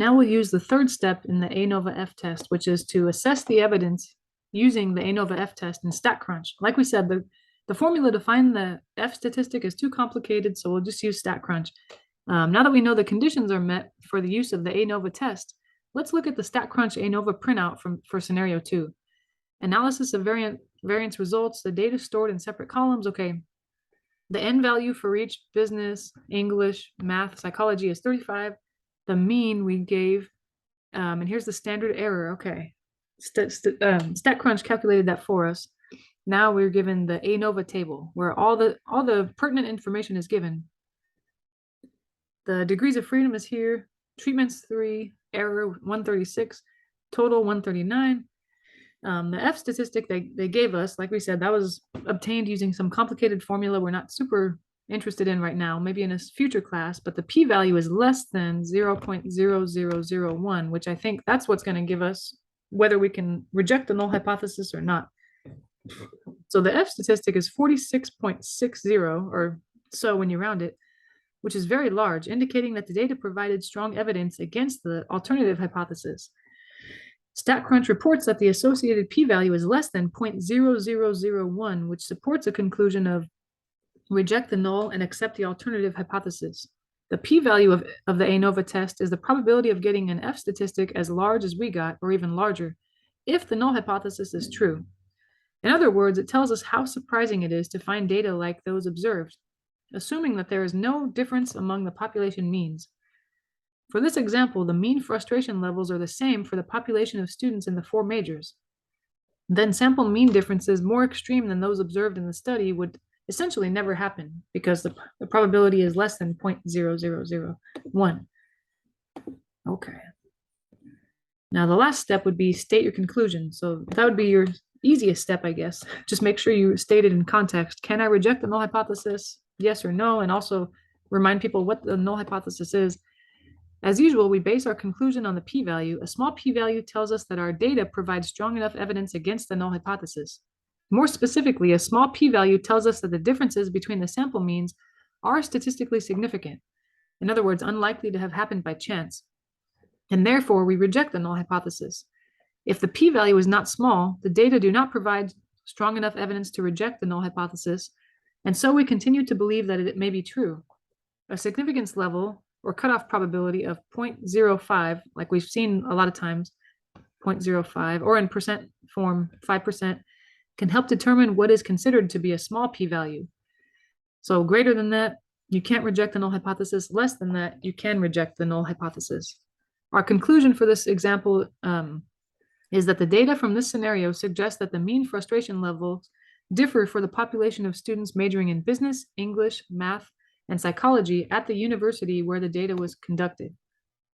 Now we'll use the third step in the ANOVA-F test, which is to assess the evidence using the ANOVA-F test in StatCrunch. Like we said, the formula to find the F statistic is too complicated, so we'll just use StatCrunch. Now that we know the conditions are met for the use of the ANOVA test, let's look at the StatCrunch ANOVA printout for scenario 2. Analysis of variance results, the data stored in separate columns. Okay, the N value for each business, English, math, psychology is 35. The mean we gave, and here's the standard error. Okay, StatCrunch calculated that for us. Now we're given the ANOVA table where all the pertinent information is given. The degrees of freedom is here. Treatments 3, error 136, total 139. The F statistic they gave us, like we said, that was obtained using some complicated formula we're not super interested in right now, maybe in a future class, but the p-value is less than 0.0001, which I think that's what's going to give us whether we can reject the null hypothesis or not. So the F statistic is 46.60 or so when you round it, which is very large, indicating that the data provided strong evidence against the alternative hypothesis. StatCrunch reports that the associated p-value is less than 0.0001, which supports a conclusion of reject the null and accept the alternative hypothesis. The p-value of the ANOVA test is the probability of getting an F statistic as large as we got, or even larger, if the null hypothesis is true. In other words, it tells us how surprising it is to find data like those observed, assuming that there is no difference among the population means. For this example, the mean frustration levels are the same for the population of students in the 4 majors. Then sample mean differences more extreme than those observed in the study would essentially never happen because the probability is less than 0.0001. Okay. Now the last step would be state your conclusion. So that would be your easiest step, I guess. Just make sure you state it in context. Can I reject the null hypothesis? Yes or no? And also remind people what the null hypothesis is. As usual, we base our conclusion on the p-value. A small p-value tells us that our data provides strong enough evidence against the null hypothesis. More specifically, a small p-value tells us that the differences between the sample means are statistically significant. In other words, unlikely to have happened by chance. And therefore, we reject the null hypothesis. If the p-value is not small, the data do not provide strong enough evidence to reject the null hypothesis, and so we continue to believe that it may be true. A significance level or cutoff probability of 0.05, like we've seen a lot of times, 0.05, or in percent form, 5%, can help determine what is considered to be a small p-value. So greater than that, you can't reject the null hypothesis. Less than that, you can reject the null hypothesis. Our conclusion for this example is that the data from this scenario suggests that the mean frustration levels differ for the population of students majoring in business, English, math, and psychology at the university where the data was conducted.